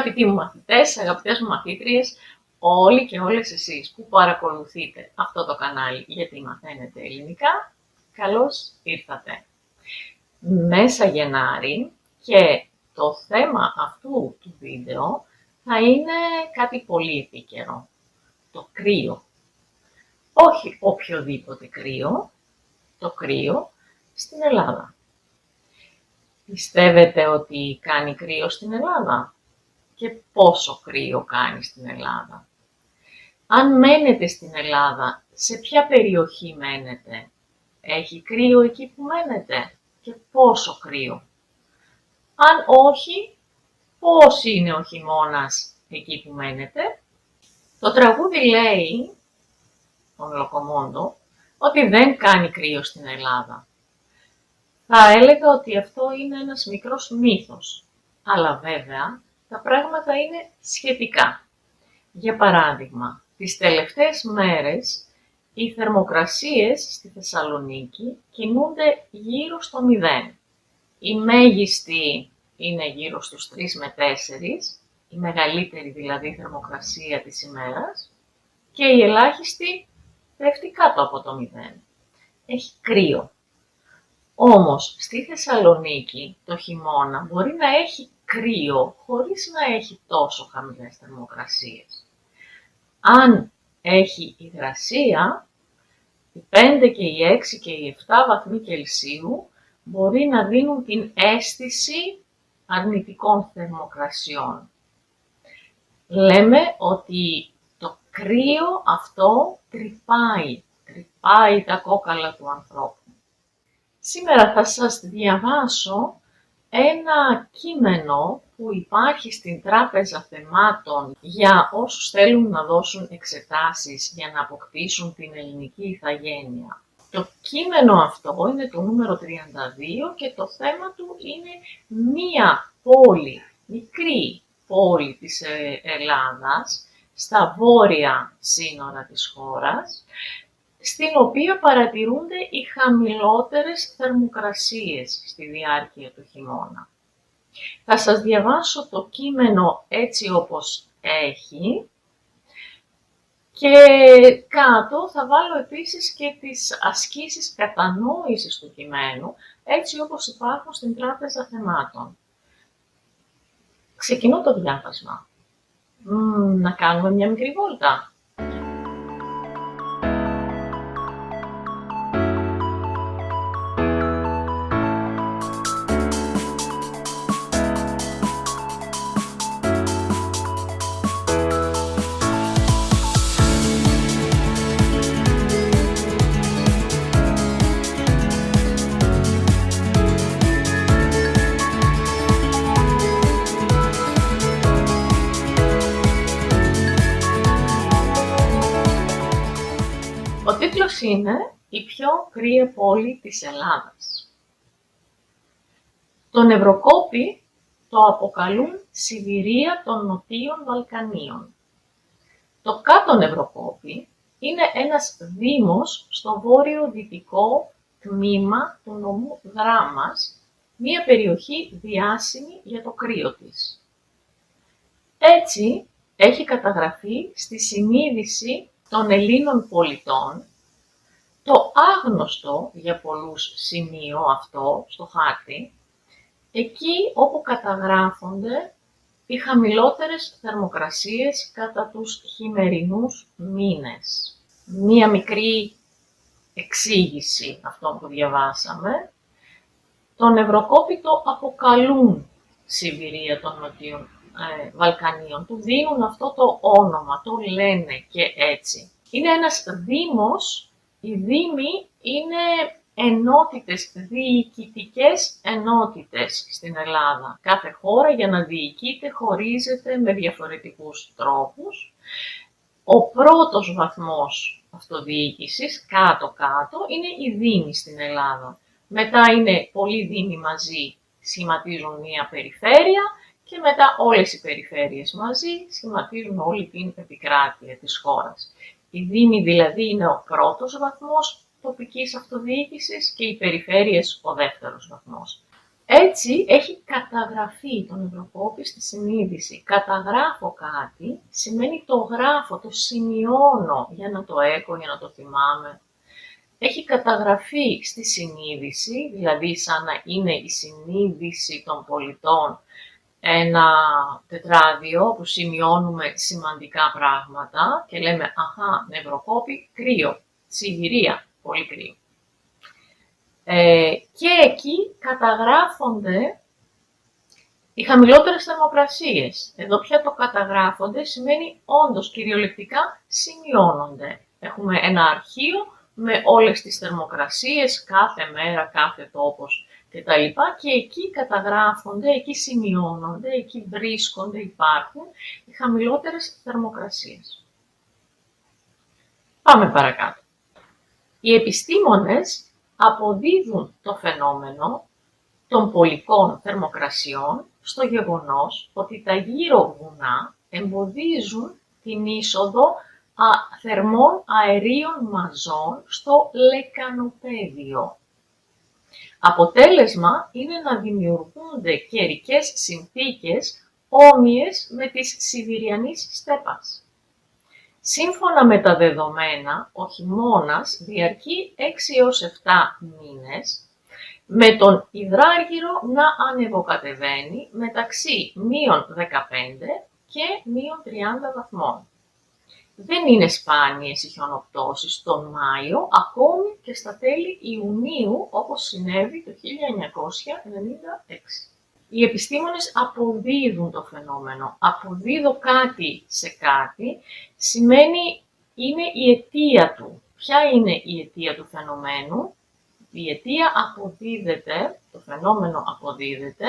Αγαπητοί μου μαθητές, αγαπητές μου μαθήτριες, όλοι και όλες εσείς που παρακολουθείτε αυτό το κανάλι γιατί μαθαίνετε ελληνικά, καλώς ήρθατε. Μέσα Γενάρη και το θέμα αυτού του βίντεο θα είναι κάτι πολύ επίκαιρο, το κρύο. Όχι οποιοδήποτε κρύο, το κρύο στην Ελλάδα. Πιστεύετε ότι κάνει κρύο στην Ελλάδα? Και πόσο κρύο κάνει στην Ελλάδα? Αν μένετε στην Ελλάδα, σε ποια περιοχή μένετε? Έχει κρύο εκεί που μένετε? Και πόσο κρύο? Αν όχι, πώς είναι ο χειμώνας εκεί που μένετε? Το τραγούδι λέει, τον Λοκομόντο, ότι δεν κάνει κρύο στην Ελλάδα. Θα έλεγα ότι αυτό είναι ένας μικρός μύθος, αλλά βέβαια τα πράγματα είναι σχετικά. Για παράδειγμα, τις τελευταίες μέρες οι θερμοκρασίες στη Θεσσαλονίκη κινούνται γύρω στο 0. Η μέγιστη είναι γύρω στους 3 με 4, η μεγαλύτερη δηλαδή θερμοκρασία της ημέρας, και η ελάχιστη πέφτει κάτω από το 0. Έχει κρύο. Όμως, στη Θεσσαλονίκη το χειμώνα μπορεί να έχει κρύο χωρίς να έχει τόσο χαμηλές θερμοκρασίες. Αν έχει υγρασία, οι 5 και οι 6 και οι 7 βαθμοί Κελσίου μπορεί να δίνουν την αίσθηση αρνητικών θερμοκρασιών. Λέμε ότι το κρύο αυτό τρυπάει τα κόκαλα του ανθρώπου. Σήμερα θα σας διαβάσω ένα κείμενο που υπάρχει στην Τράπεζα Θεμάτων για όσους θέλουν να δώσουν εξετάσεις για να αποκτήσουν την ελληνική ηθαγένεια. Το κείμενο αυτό είναι το νούμερο 32 και το θέμα του είναι μία πόλη, μικρή πόλη της Ελλάδας, στα βόρεια σύνορα της χώρας, στην οποία παρατηρούνται οι χαμηλότερες θερμοκρασίες στη διάρκεια του χειμώνα. Θα σας διαβάσω το κείμενο έτσι όπως έχει και κάτω θα βάλω επίσης και τις ασκήσεις κατανόησης του κειμένου έτσι όπως υπάρχουν στην Τράπεζα Θεμάτων. Ξεκινώ το διάβασμα. Να κάνουμε μια μικρή βόλτα. Ο τίτλος είναι «Η πιο κρύα πόλη της Ελλάδας». Τον Ευρωκόπη το αποκαλούν Σιβηρία των Νοτίων Βαλκανίων. Το Κάτω Ευρωκόπη είναι ένας δήμος στο βόρειο-δυτικό τμήμα του νομού Δράμας, μια περιοχή διάσημη για το κρύο της. Έτσι έχει καταγραφεί στη συνείδηση των Ελλήνων πολιτών το άγνωστο για πολλούς σημείο αυτό στο χάρτη, εκεί όπου καταγράφονται οι χαμηλότερες θερμοκρασίες κατά τους χειμερινούς μήνες. Μία μικρή εξήγηση αυτών που διαβάσαμε. Τον Ευρωκόπη το αποκαλούν Σιβηρία των Νοτίων Βαλκανίων, του δίνουν αυτό το όνομα, το λένε και έτσι. Είναι ένας δήμος, οι δήμοι είναι ενότητες, διοικητικές ενότητες στην Ελλάδα. Κάθε χώρα για να διοικείται χωρίζεται με διαφορετικούς τρόπους. Ο πρώτος βαθμός αυτοδιοίκησης, κάτω-κάτω, είναι οι δήμοι στην Ελλάδα. Μετά είναι πολλοί δήμοι μαζί, σχηματίζουν μία περιφέρεια και μετά όλες οι περιφέρειες μαζί σχηματίζουν όλη την επικράτεια της χώρας. Οι δήμοι δηλαδή είναι ο πρώτος βαθμός τοπικής αυτοδιοίκησης και οι περιφέρειες ο δεύτερος βαθμός. Έτσι έχει καταγραφεί τον Ευρωκόπη στη συνείδηση. Καταγράφω κάτι, σημαίνει το γράφω, το σημειώνω για να το έχω, για να το θυμάμαι. Έχει καταγραφεί στη συνείδηση, δηλαδή σαν να είναι η συνείδηση των πολιτών ένα τετράδιο που σημειώνουμε σημαντικά πράγματα και λέμε «Αχα, Νευροκόπη, κρύο, Σιβηρία, πολύ κρύο». Και εκεί καταγράφονται οι χαμηλότερες θερμοκρασίες. Εδώ πια το καταγράφονται σημαίνει όντως κυριολεκτικά σημειώνονται. Έχουμε ένα αρχείο με όλες τις θερμοκρασίες, κάθε μέρα, κάθε τόπος κτλ. Και εκεί καταγράφονται, εκεί σημειώνονται, εκεί βρίσκονται, υπάρχουν οι χαμηλότερες θερμοκρασίες. Πάμε παρακάτω. Οι επιστήμονες αποδίδουν το φαινόμενο των πολικών θερμοκρασιών στο γεγονός ότι τα γύρω βουνά εμποδίζουν την είσοδο θερμών αερίων μαζών στο λεκανοπέδιο. Αποτέλεσμα είναι να δημιουργούνται καιρικές συνθήκες όμοιες με της Σιβηριανής στέπας. Σύμφωνα με τα δεδομένα, ο χειμώνας διαρκεί 6 έως 7 μήνες, με τον υδράργυρο να ανεβοκατεβαίνει μεταξύ -15 και -30 βαθμών. Δεν είναι σπάνιες οι χιονοπτώσεις τον Μάιο, ακόμη και στα τέλη Ιουνίου, όπως συνέβη το 1996. Οι επιστήμονες αποδίδουν το φαινόμενο. Αποδίδω κάτι σε κάτι, σημαίνει είναι η αιτία του. Ποια είναι η αιτία του φαινομένου? Η αιτία αποδίδεται, το φαινόμενο αποδίδεται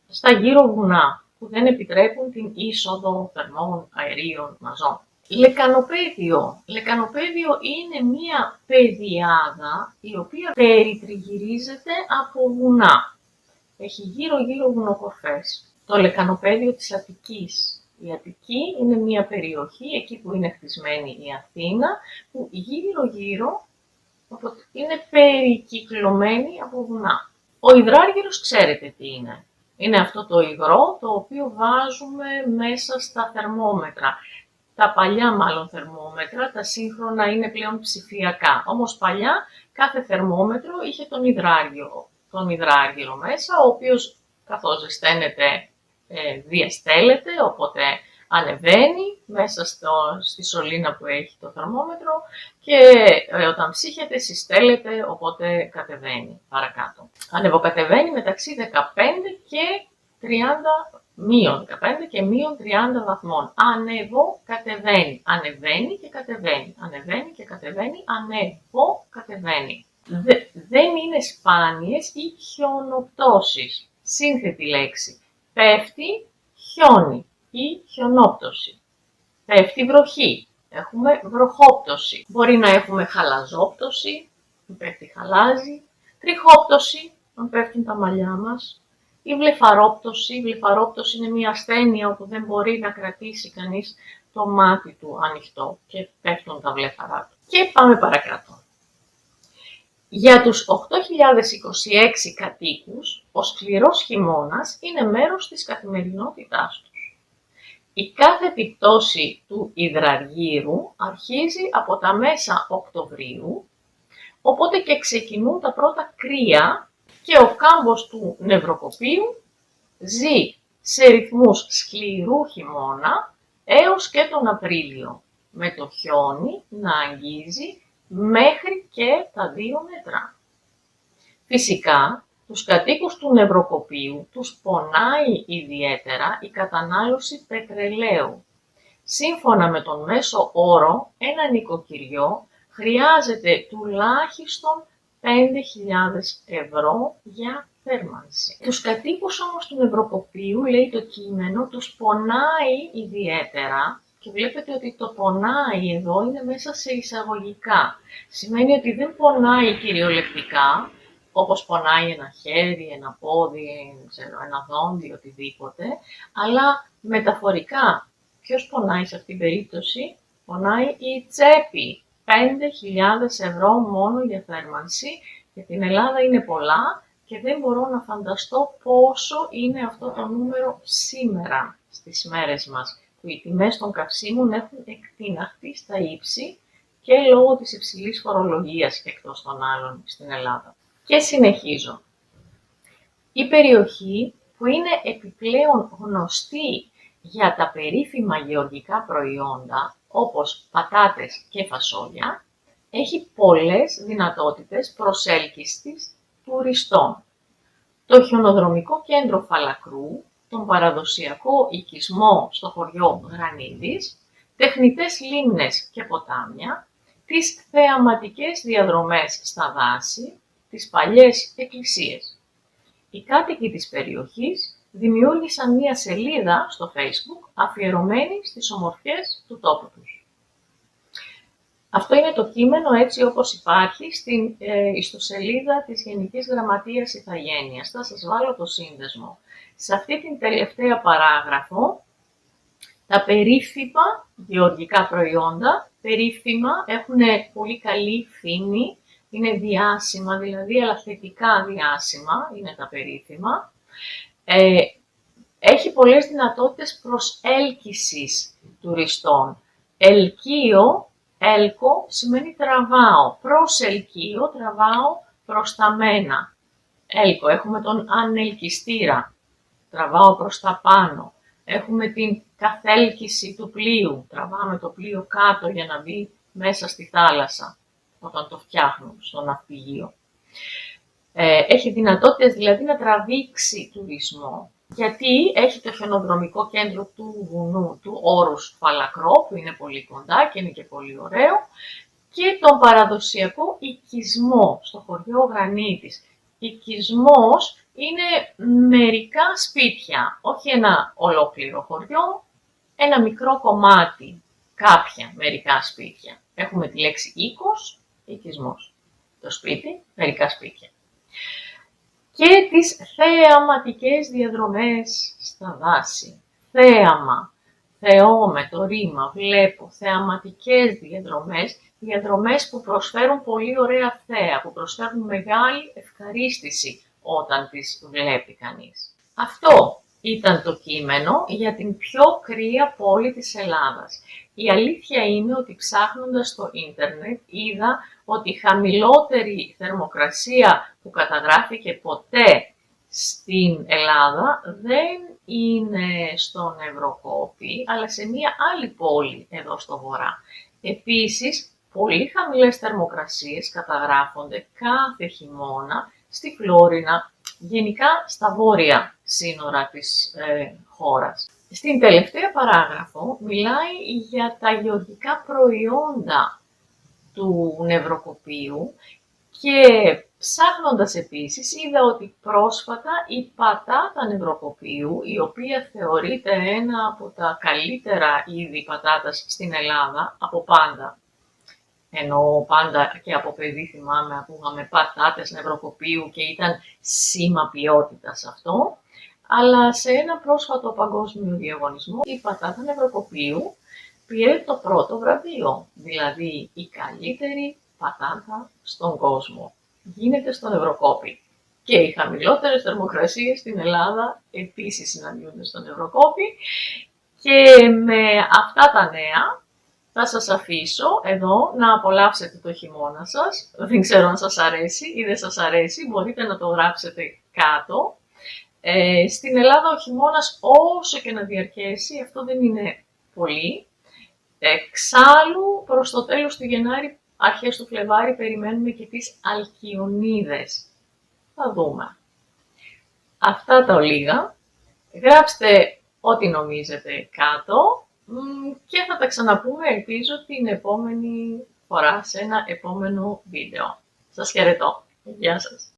στα γύρω βουνά που δεν επιτρέπουν την είσοδο θερμών αερίων μαζών. Λεκανοπέδιο. Λεκανοπέδιο είναι μία πεδιάδα η οποία περιτριγυρίζεται από βουνά. Έχει γύρω-γύρω βουνοκορφές. Το λεκανοπέδιο της Αττικής. Η Αττική είναι μία περιοχή, εκεί που είναι χτισμένη η Αθήνα, που γύρω-γύρω είναι περικυκλωμένη από βουνά. Ο υδράργυρος ξέρετε τι είναι. Είναι αυτό το υγρό το οποίο βάζουμε μέσα στα θερμόμετρα. Τα παλιά μάλλον θερμόμετρα, τα σύγχρονα είναι πλέον ψηφιακά. Όμως παλιά κάθε θερμόμετρο είχε τον υδράργυρο μέσα, ο οποίος καθώς ζεσταίνεται διαστέλλεται, οπότε ανεβαίνει μέσα στη σωλήνα που έχει το θερμόμετρο και όταν ψύχεται συστέλλεται, οπότε κατεβαίνει παρακάτω. Ανεβοκατεβαίνει μεταξύ 15 και 30 μείον 15 και μείον 30 βαθμών. Ανεβοκατεβαίνει. Ανεβαίνει και κατεβαίνει. Ανεβαίνει και κατεβαίνει. Ανεβοκατεβαίνει. Δεν είναι σπάνιες οι χιονοπτώσεις. Σύνθετη λέξη. Πέφτει, χιόνι ή χιονόπτωση. Πέφτει βροχή. Έχουμε βροχόπτωση. Μπορεί να έχουμε χαλαζόπτωση, αν πέφτει χαλάζι. Τριχόπτωση, αν πέφτουν τα μαλλιά μας. Η βλεφαρόπτωση. Η βλεφαρόπτωση είναι μια ασθένεια όπου δεν μπορεί να κρατήσει κανείς το μάτι του ανοιχτό και πέφτουν τα βλέφαρά του. Και πάμε παρακάτω. Για τους 8.026 κατοίκους, ο σκληρός χειμώνας είναι μέρος της καθημερινότητάς τους. Η κάθετη πτώση του υδραργύρου αρχίζει από τα μέσα Οκτωβρίου, οπότε και ξεκινούν τα πρώτα κρύα και ο κάμπος του Νευροκοπίου ζει σε ρυθμούς σκληρού χειμώνα έως και τον Απρίλιο, με το χιόνι να αγγίζει μέχρι και τα 2 μέτρα. Φυσικά, τους κατοίκους του Νευροκοπίου τους πονάει ιδιαίτερα η κατανάλωση πετρελαίου. Σύμφωνα με τον μέσο όρο, ένα νοικοκυριό χρειάζεται τουλάχιστον 5.000 ευρώ για θέρμανση. Τους κατοίκους όμως του Νευροκοπίου, λέει το κείμενο, τους πονάει ιδιαίτερα. Και βλέπετε ότι το πονάει εδώ είναι μέσα σε εισαγωγικά. Σημαίνει ότι δεν πονάει κυριολεκτικά, όπως πονάει ένα χέρι, ένα πόδι, ένα δόντι, οτιδήποτε, αλλά μεταφορικά. Ποιος πονάει σε αυτήν την περίπτωση? Πονάει η τσέπη. 5.000 ευρώ μόνο για θέρμανση. Για την Ελλάδα είναι πολλά και δεν μπορώ να φανταστώ πόσο είναι αυτό το νούμερο σήμερα στις μέρες μας, που οι τιμές των καυσίμων έχουν εκτιναχθεί στα ύψη και λόγω της υψηλής φορολογίας και εκτός των άλλων στην Ελλάδα. Και συνεχίζω. Η περιοχή που είναι επιπλέον γνωστή για τα περίφημα γεωργικά προϊόντα, όπως πατάτες και φασόλια, έχει πολλές δυνατότητες προσέλκυσης τουριστών. Το χιονοδρομικό κέντρο Φαλακρού, τον παραδοσιακό οικισμό στο χωριό Γρανίδης, τεχνητές λίμνες και ποτάμια, τις θεαματικές διαδρομές στα δάση, τις παλιές εκκλησίες. Οι κάτοικοι της περιοχής δημιούργησαν μία σελίδα στο Facebook αφιερωμένη στις ομορφιές του τόπου τους. Αυτό είναι το κείμενο έτσι όπως υπάρχει στην ιστοσελίδα της Γενικής Γραμματείας Ιθαγένειας. Θα σας βάλω το σύνδεσμο. Σε αυτή την τελευταία παράγραφο, τα περίφημα γεωργικά προϊόντα, περίφημα, έχουν πολύ καλή φήμη, είναι διάσημα, δηλαδή αλλά θετικά διάσημα είναι τα περίφημα. Έχει πολλές δυνατότητες προσέλκυσης τουριστών. Ελκύω, έλκω σημαίνει τραβάω. Προσελκύω, τραβάω προς τα μένα. Έλκω, έχουμε τον ανελκυστήρα. Τραβάω προς τα πάνω. Έχουμε την καθέλκυση του πλοίου. Τραβάμε το πλοίο κάτω για να μπει μέσα στη θάλασσα, όταν το φτιάχνουν στο ναυπηγείο. Έχει δυνατότητες δηλαδή να τραβήξει τουρισμό. Γιατί έχει το χιονοδρομικό κέντρο του βουνού του όρους Φαλακρό, που είναι πολύ κοντά και είναι και πολύ ωραίο, και τον παραδοσιακό οικισμό στο χωριό Γρανίτης. Οικισμός είναι μερικά σπίτια, όχι ένα ολόκληρο χωριό, ένα μικρό κομμάτι, κάποια μερικά σπίτια. Έχουμε τη λέξη οίκος, οικισμός. Το σπίτι, μερικά σπίτια. Και τις θεαματικές διαδρομές στα δάση. Θέαμα, θεώ με το ρήμα, βλέπω, θεαματικές διαδρομές, διαδρομές που προσφέρουν πολύ ωραία θέα, που προσφέρουν μεγάλη ευχαρίστηση όταν τις βλέπει κανείς. Αυτό ήταν το κείμενο για την πιο κρύα πόλη της Ελλάδας. Η αλήθεια είναι ότι ψάχνοντας στο ίντερνετ είδα ότι η χαμηλότερη θερμοκρασία που καταγράφηκε ποτέ στην Ελλάδα δεν είναι στον Ευρωκόπη, αλλά σε μία άλλη πόλη εδώ στο βορρά. Επίσης, πολύ χαμηλές θερμοκρασίες καταγράφονται κάθε χειμώνα στη Φλόρινα, γενικά στα βόρεια σύνορα της χώρας. Στην τελευταία παράγραφο μιλάει για τα γεωργικά προϊόντα του νευροκοπείου και ψάχνοντας επίσης είδα ότι πρόσφατα η πατάτα νευροκοπείου, η οποία θεωρείται ένα από τα καλύτερα είδη πατάτας στην Ελλάδα από πάντα, ενώ πάντα και από παιδί θυμάμαι ακούγαμε πατάτες νευροκοπείου και ήταν σήμα ποιότητας αυτό, αλλά σε ένα πρόσφατο παγκόσμιο διαγωνισμό η πατάτα νευροκοπείου πήρε το πρώτο βραβείο, δηλαδή η καλύτερη πατάτα στον κόσμο. Γίνεται στον Ευρωκόπη. Και οι χαμηλότερες θερμοκρασίες στην Ελλάδα επίσης συναντιούνται στον Ευρωκόπη. Και με αυτά τα νέα θα σας αφήσω εδώ να απολαύσετε το χειμώνα σας. Δεν ξέρω αν σας αρέσει ή δεν σας αρέσει, μπορείτε να το γράψετε κάτω. Στην Ελλάδα ο χειμώνας όσο και να διαρκέσει, αυτό δεν είναι πολύ. Εξάλλου προς το τέλος του Γενάρη, αρχές του Φλεβάρη, περιμένουμε και τις Αλκιονίδες. Θα δούμε. Αυτά τα ολίγα. Γράψτε ό,τι νομίζετε κάτω και θα τα ξαναπούμε, ελπίζω, την επόμενη φορά σε ένα επόμενο βίντεο. Σας χαιρετώ. Γεια σας.